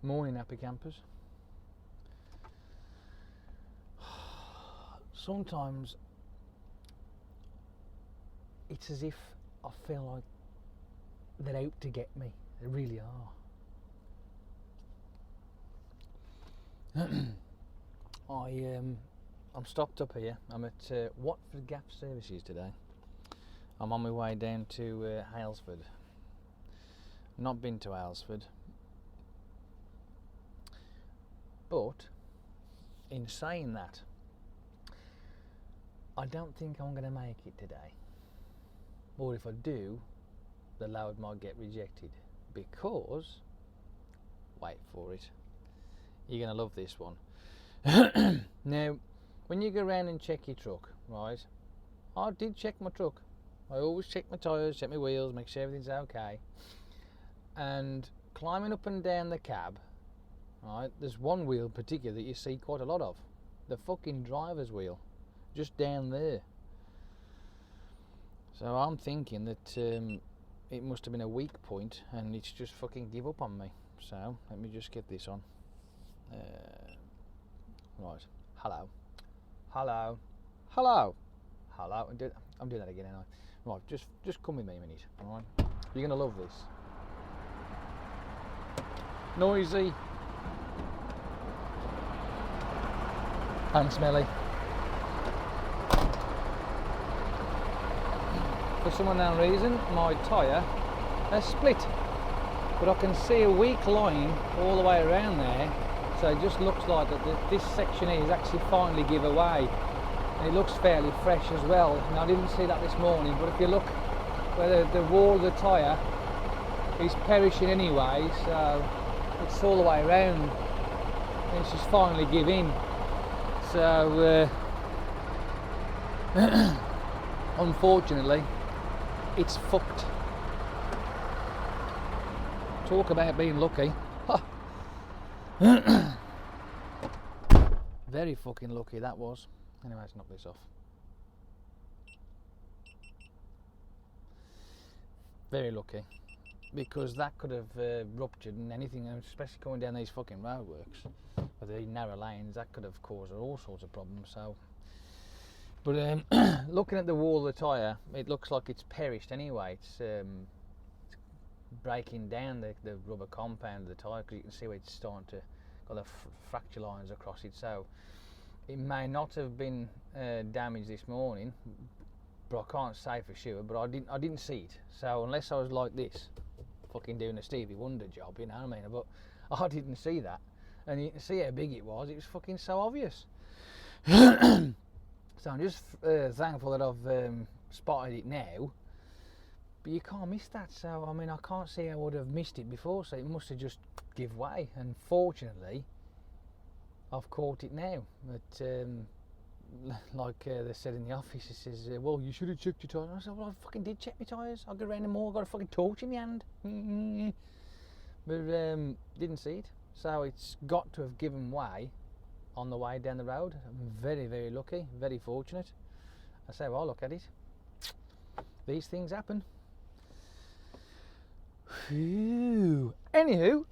Morning, happy campers. Sometimes it's as if I feel like they're out to get me. They really are. I'm stopped up here. I'm at Watford Gap Services today. I'm on my way down to Aylesford. Not been to Aylesford, but in saying that, I don't think I'm going to make it today. Or if I do, the load might get rejected because, wait for it, you're going to love this one. Now, when you go around and check your truck, right, I did check my truck. I always check my tyres, check my wheels, make sure everything's okay. And climbing up and down the cab, right, there's one wheel in particular that you see quite a lot of. The fucking driver's wheel, just down there. So I'm thinking that it must have been a weak point and it's just fucking give up on me. So let me just get this on. Right, hello, hello, hello, hello. I'm doing that again, aren't I? Right, just come with me a minute, alright? You're gonna love this. Noisy and smelly. For some unknown reason, my tyre has split, but I can see a weak line all the way around there, so it just looks like that this section here is actually finally give away, and it looks fairly fresh as well. Now I didn't see that this morning, but if you look where the wall of the tyre is perishing anyway, so it's all the way around, and it's just finally give in. So unfortunately, it's fucked. Talk about being lucky. Very fucking lucky that was. Anyway, let's knock this off. Very lucky, because that could have ruptured and anything, especially going down these fucking roadworks with the narrow lanes, that could have caused all sorts of problems. So, but looking at the wall of the tyre, it looks like it's perished anyway. It's breaking down the rubber compound of the tyre, because you can see where it's starting to got the fracture lines across it. So it may not have been damaged this morning, but I can't say for sure. But I didn't see it. So unless I was like this, fucking doing a Stevie Wonder job, you know what I mean? But I didn't see that, and you can see how big it was. It was fucking so obvious. So I'm just thankful that I've spotted it now. But you can't miss that. So I mean, I can't see how I would have missed it before. So it must have just give way. And fortunately, I've caught it now. But like they said in the office, it says, well, you should have checked your tyres. I said, well, I fucking did check my tyres. I go around the mall, got a fucking torch in my hand. But didn't see it. So it's got to have given way on the way down the road. I'm very, very lucky, very fortunate. I say, well, look at it. These things happen. Phew. Anywho,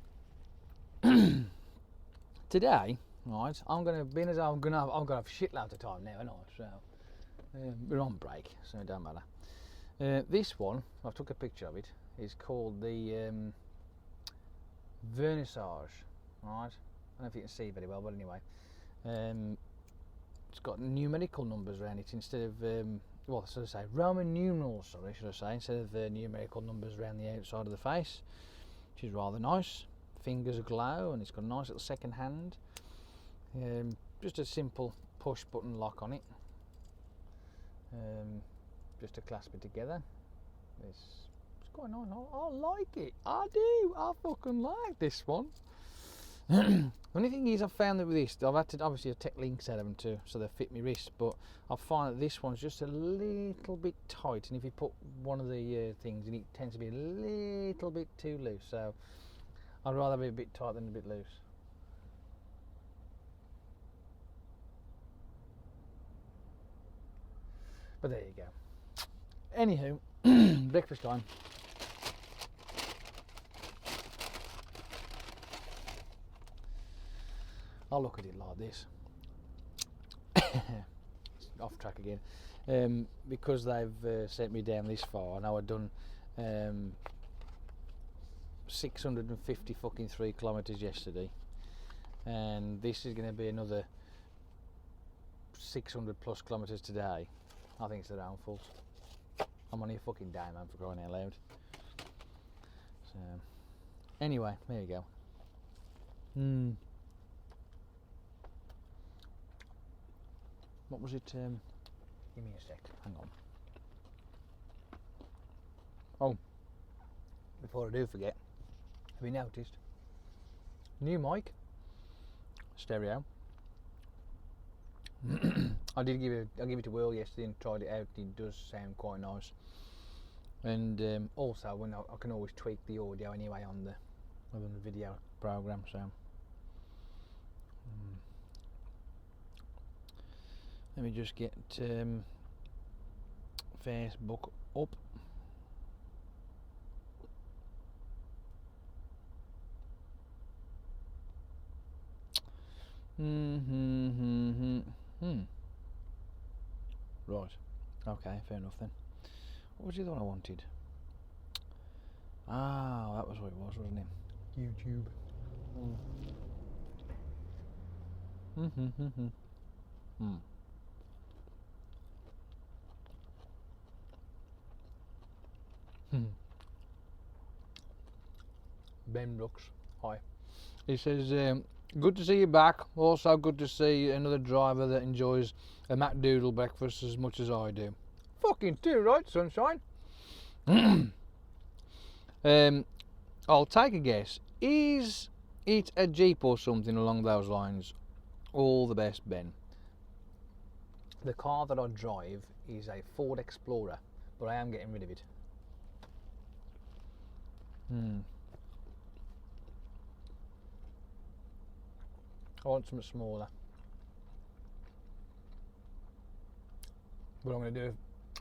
today, right, I'm gonna have shitloads of time now, and so we're on break, so it don't matter. This one, I've took a picture of it. Is called the vernissage, right? I don't know if you can see very well, but anyway, it's got numerical numbers around it instead of well, so to say, Roman numerals, sorry, should I say, instead of numerical numbers around the outside of the face, which is rather nice. Fingers glow, and it's got a nice little second hand. Just a simple push button lock on it, just to clasp it together. It's quite nice. I like it. I do. I fucking like this one. Only thing is, I've found that with this, I've had to obviously take links out of them too, so they fit my wrist, but I find that this one's just a little bit tight, and if you put one of the things in, it tends to be a little bit too loose, so I'd rather be a bit tight than a bit loose. But there you go. Anywho, breakfast time. I'll look at it like this. Off track again. Because they've sent me down this far. I know I've done 650 fucking 3 kilometres yesterday, and this is going to be another 600 plus kilometres today. I think it's their own fault. I'm only a fucking day, man, for crying out loud. So, anyway, there you go. What was it? Give me a sec. Hang on. Oh, before I do forget, have you noticed? New mic, stereo. I give it a whirl yesterday and tried it out. It does sound quite nice. And also, when I can always tweak the audio anyway on the video program. So let me just get Facebook up. Right. Okay, fair enough then. What was the other one I wanted? Ah, that was what it was, wasn't it? YouTube. Ben Brooks, hi. He says, good to see you back. Also good to see another driver that enjoys a McDoodle breakfast as much as I do. Fucking too right, sunshine. I'll take a guess. Is it a Jeep or something along those lines? All the best, Ben. The car that I drive is a Ford Explorer, but I am getting rid of it. I want something smaller, but I'm going to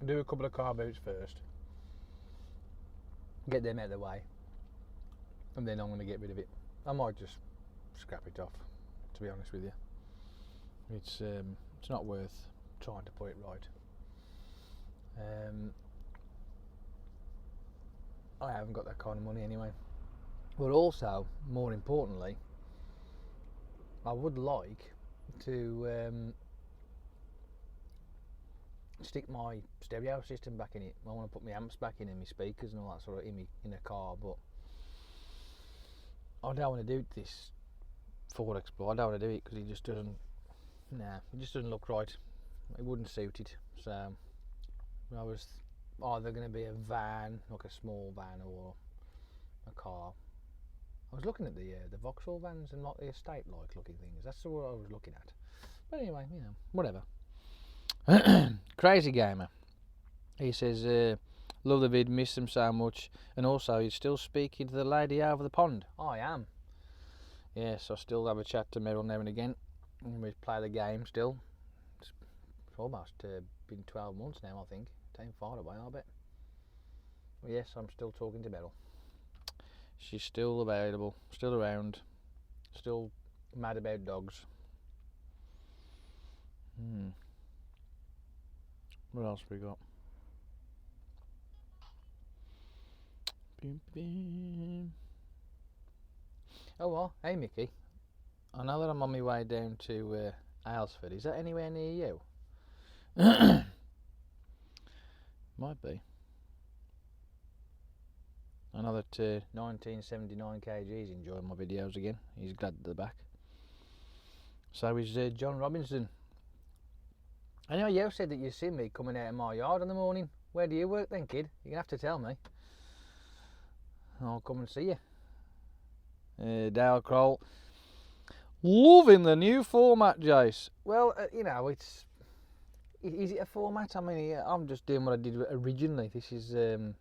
do a couple of car boots first, get them out of the way, and then I'm going to get rid of it. I might just scrap it off, to be honest with you. It's not worth trying to put it right. I haven't got that kind of money anyway. But also, more importantly, I would like to stick my stereo system back in it. I want to put my amps back in and my speakers and all that sort of in a car, but I don't want to do this Ford Explorer. I don't want to do it because it just doesn't. Nah, it just doesn't look right. It wouldn't suit it. So I was either going to be a van, like a small van, or a car. I was looking at the Vauxhall vans and like the estate-like looking things. That's what I was looking at. But anyway, you know, whatever. Crazy Gamer. He says, love the vid, miss them so much. And also, you're still speaking to the lady over the pond. I am. Yes, I still have a chat to Meryl now and again. And we play the game still. It's almost been 12 months now, I think. It ain't far away, I bet. But yes, I'm still talking to Meryl. She's still available, still around, still mad about dogs. What else we got? Oh well, hey Mickey. I know that I'm on my way down to Aylesford. Is that anywhere near you? Might be. I know that 1979 kg's enjoying my videos again. He's glad at the back. So is John Robinson. I know you said that you seen me coming out of my yard in the morning. Where do you work then, kid? You're going to have to tell me. I'll come and see you. Dale Kroll. Loving the new format, Jace. Well, you know, is it a format? I mean, I'm just doing what I did originally. This is the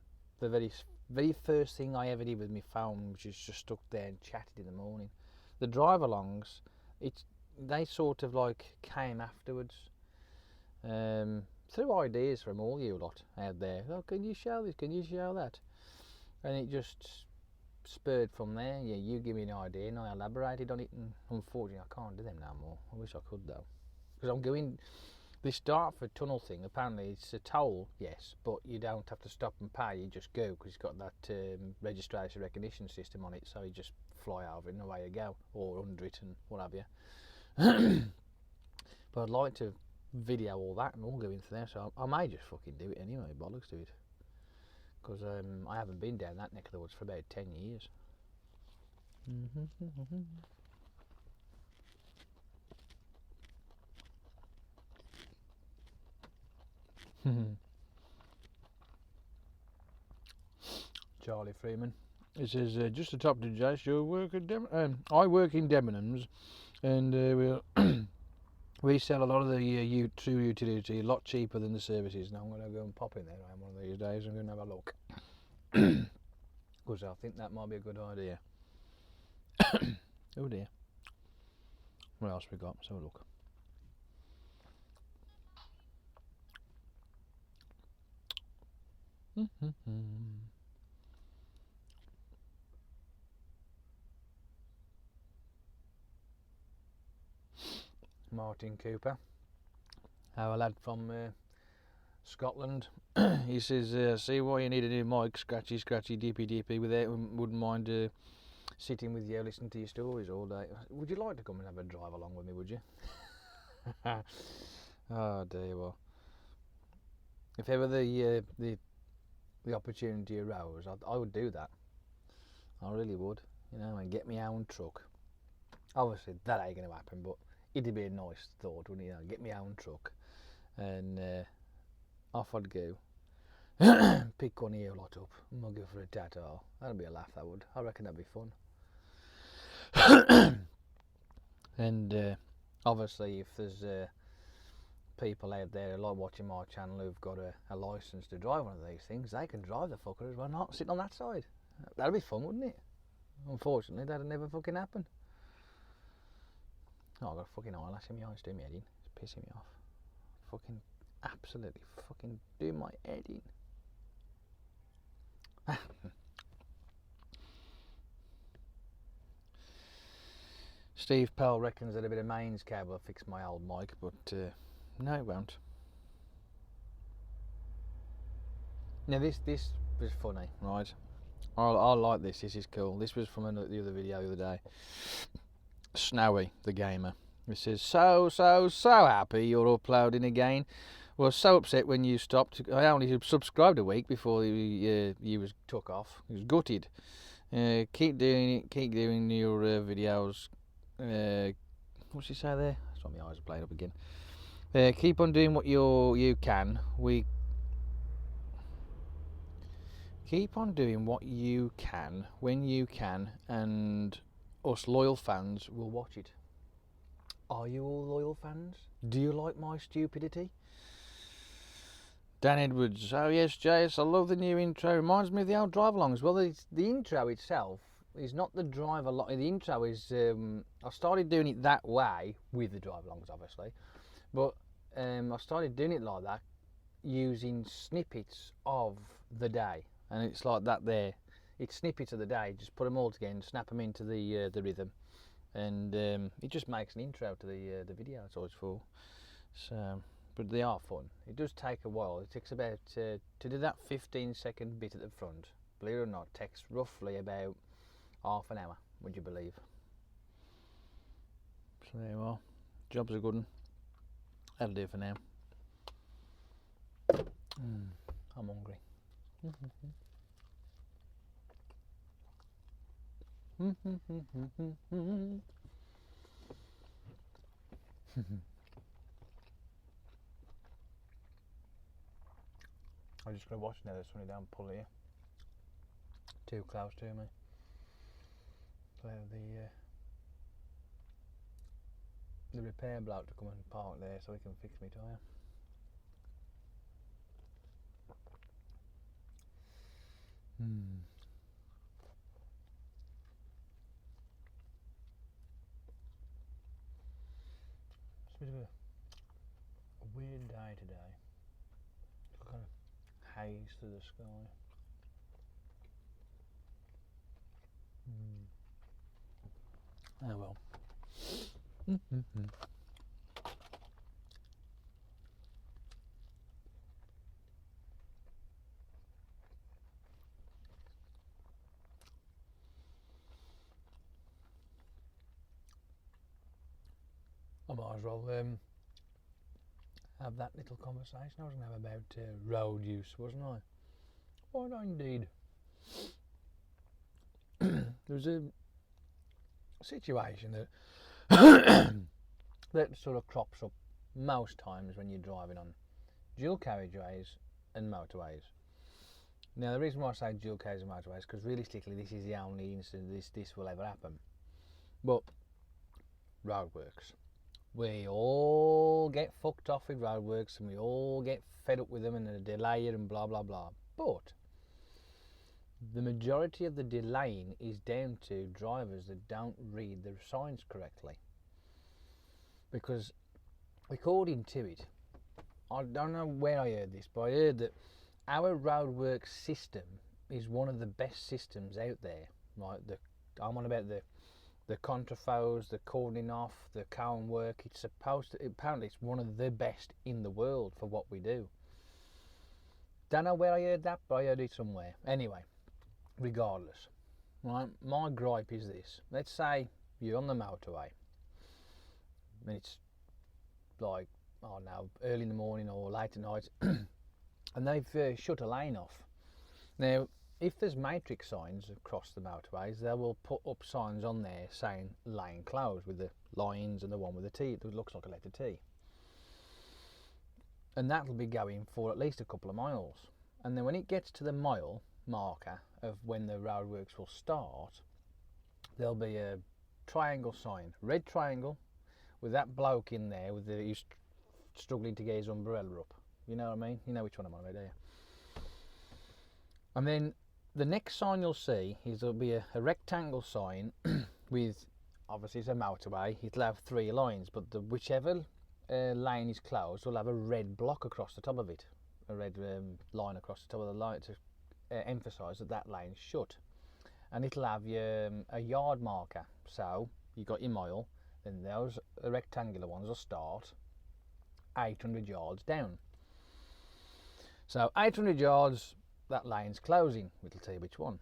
very first thing I ever did with my phone, which is just stuck there and chatted in the morning. The drive-alongs, they sort of like came afterwards, through ideas from all you lot out there. Oh, can you show this? Can you show that? And it just spurred from there. Yeah, you give me an idea and I elaborated on it, and unfortunately I can't do them no more. I wish I could though, because I'm going this Dartford tunnel thing. Apparently it's a toll, yes, but you don't have to stop and pay, you just go, because it's got that registration recognition system on it, so you just fly over it and away you go, or under it and what have you. But I'd like to video all that and all go into there, so I may just fucking do it anyway, bollocks to it, because I haven't been down that neck of the woods for about 10 years. Charlie Freeman. It says, just the top to Jace, I work in Debenhams, and we sell a lot of the true utility a lot cheaper than the services. Now I'm going to go and pop in there one of these days and go and have a look, because I think that might be a good idea. Oh dear. What else we got? Let's have a look. Martin Cooper, our lad from Scotland. He says, see why you need a new mic, scratchy dippy with it, wouldn't mind sitting with you listening to your stories all day. Would you like to come and have a drive along with me, would you? Oh dear, well, if ever the opportunity arose, I would do that. I really would, you know, and get my own truck. Obviously that ain't going to happen, but it'd be a nice thought, wouldn't it? You know, get my own truck and off I'd go. Pick one of you lot up and we'll go for a tattoo. That'd be a laugh, that would. I reckon that'd be fun. And obviously if there's people out there like watching my channel who've got a licence to drive one of these things, they can drive the fucker as well, not sitting on that side. That'd be fun, wouldn't it? Unfortunately that'd never fucking happen. Oh, I've got a fucking eyelash in my eyes doing my head in. It's pissing me off. Fucking absolutely fucking doing my head in. Steve Pell reckons that a bit of mains cable will fix my old mic, but no, it won't. Now this was funny, right? I like this. This is cool. This was from the other video the other day. Snowy, the gamer. It says, so happy you're uploading again. Was so upset when you stopped. I only subscribed a week before you was took off. He was gutted. Keep doing it. Keep doing your videos. What's he say there? That's why my eyes are playing up again. Keep on doing what you can. Keep on doing what you can when you can, and us loyal fans will watch it. Are you all loyal fans? Do you like my stupidity? Dan Edwards, oh yes, Jace, I love the new intro. Reminds me of the old drive-alongs. Well, the intro itself is not the drive-along. The intro is, I started doing it that way with the drive-alongs, obviously, but I started doing it like that using snippets of the day, and it's like that there. It's snippets of the day. Just put them all together and snap them into the rhythm, and it just makes an intro to the video. That's all it's for. So. But they are fun. It does take a while. It takes about, to do that 15-second bit at the front, believe it or not, takes roughly about half an hour, would you believe? So there you are. Job's a good one. That'll do for now. I'm hungry. I'm just going to watch now. There's somebody down pull here. Too close to me. So the repair bloke to come and park there so he can fix me tyre. It's a bit of a weird day today. Kind of haze through the sky. Oh well. I might as well have that little conversation I was going to have about road use, wasn't I? Why not indeed? There's a situation that that sort of crops up most times when you're driving on dual carriageways and motorways. Now, the reason why I say dual carriageways and motorways is because realistically this is the only instance this will ever happen. But roadworks. We all get fucked off with roadworks and we all get fed up with them and the delay and blah blah blah. But the majority of the delaying is down to drivers that don't read the signs correctly. Because according to it, I don't know where I heard this, but I heard that our roadwork system is one of the best systems out there. Right, I'm on about the contraflows, the cordoning off, the cone work. It's supposed to, apparently it's one of the best in the world for what we do. Don't know where I heard that, but I heard it somewhere. Anyway, regardless, right, my gripe is this. Let's say you're on the motorway and it's like, I don't know, early in the morning or late at night and they've shut a lane off. Now, if there's matrix signs across the motorways, they will put up signs on there saying lane closed with the lines and the one with the T that looks like a letter T. And that'll be going for at least a couple of miles. And then when it gets to the mile marker of when the roadworks will start, there'll be a triangle sign, red triangle, with that bloke in there with he's struggling to get his umbrella up. You know what I mean? You know which one I'm on about, do you? And then the next sign you'll see is there'll be a rectangle sign with, obviously it's a motorway, it'll have 3 lines, but whichever lane is closed will have a red block across the top of it, a red line across the top of the line to emphasise that lane's shut. And it'll have a yard marker, so you've got your mile, then those rectangular ones will start 800 yards down. So 800 yards, that lane's closing, it'll tell you which one.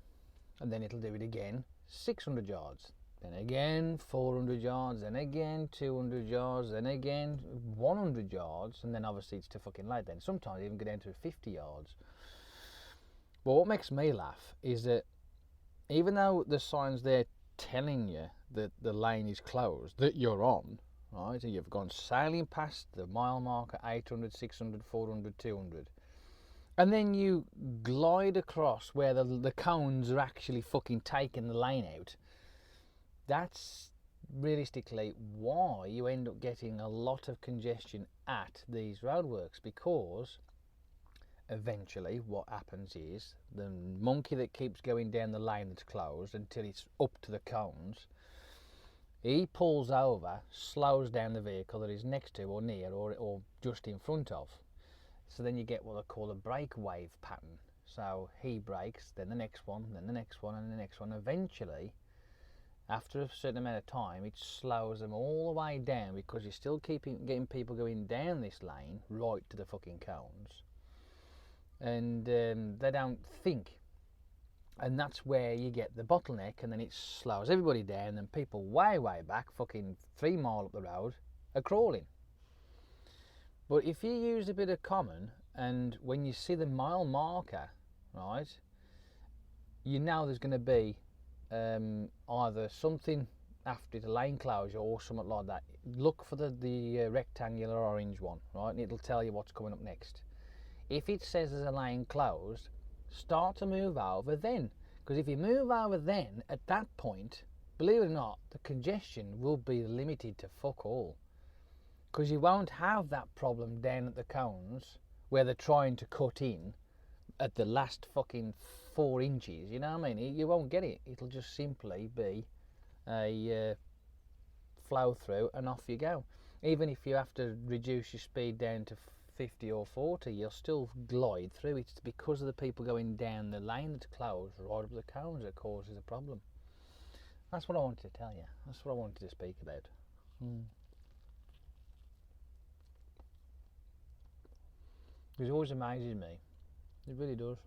And then it'll do it again, 600 yards. Then again, 400 yards, then again, 200 yards, then again, 100 yards, and then obviously it's too fucking late then. Sometimes even go down to 50 yards. But what makes me laugh is that even though the sign's there telling you that the lane is closed, that you're on, right, so you've gone sailing past the mile marker, 800, 600, 400, 200, and then you glide across where the cones are actually fucking taking the lane out. That's realistically why you end up getting a lot of congestion at these roadworks, because eventually what happens is the monkey that keeps going down the lane that's closed until it's up to the cones, he pulls over, slows down the vehicle that is next to or near or just in front of. So then you get what they call a brake wave pattern. So he brakes, then the next one, then the next one, and the next one. Eventually, after a certain amount of time, it slows them all the way down, because you're still getting people going down this lane right to the fucking cones. And they don't think. And that's where you get the bottleneck, and then it slows everybody down, and people way back, fucking 3 miles up the road, are crawling. But if you use a bit of common, and when you see the mile marker, right, you know there's going to be either something after the lane closure or something like that. Look for the rectangular orange one, right, and it'll tell you what's coming up next. If it says there's a lane closed, start to move over then, because if you move over then, at that point, believe it or not, the congestion will be limited to fuck all. Because you won't have that problem down at the cones where they're trying to cut in at the last fucking 4 inches, you know what I mean? You won't get it. It'll just simply be a flow through and off you go. Even if you have to reduce your speed down to 50 or 40, you'll still glide through. It's because of the people going down the lane that's closed right up the cones that causes a problem. That's what I wanted to tell you. That's what I wanted to speak about. It always amazes me. It really does.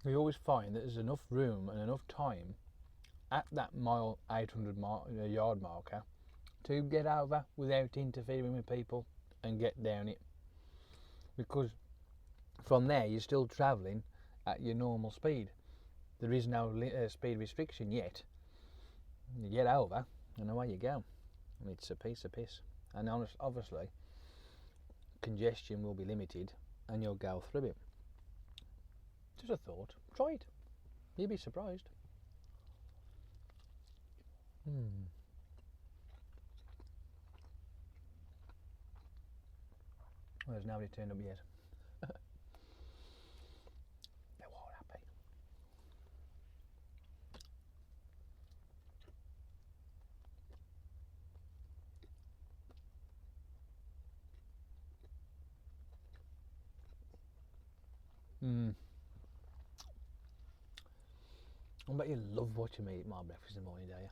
We always find that there's enough room and enough time at that 800 yard marker to get over without interfering with people and get down it. Because from there you're still travelling at your normal speed. There is no speed restriction yet. You get over and away you go. It's a piece of piss. And obviously congestion will be limited and you'll go through it. Just a thought. Try it. You'll be surprised. Well, there's nobody turned up yet. They're all happy. I bet you love watching me eat my breakfast in the morning, do you?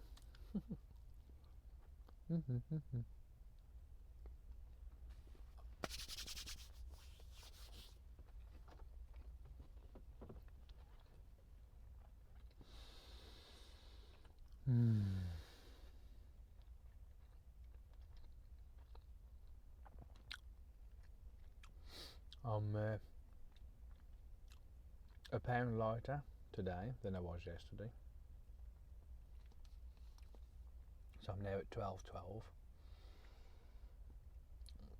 I'm a pound lighter today than I was yesterday. So I'm now at 12.12.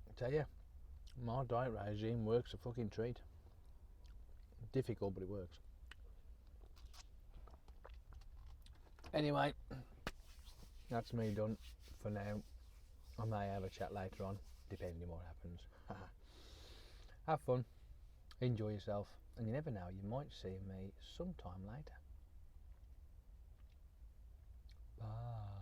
I tell you, my diet regime works a fucking treat. Difficult, but it works. Anyway, that's me done for now. I may have a chat later on, depending what happens. Have fun, enjoy yourself, and you never know, you might see me sometime later. Bye.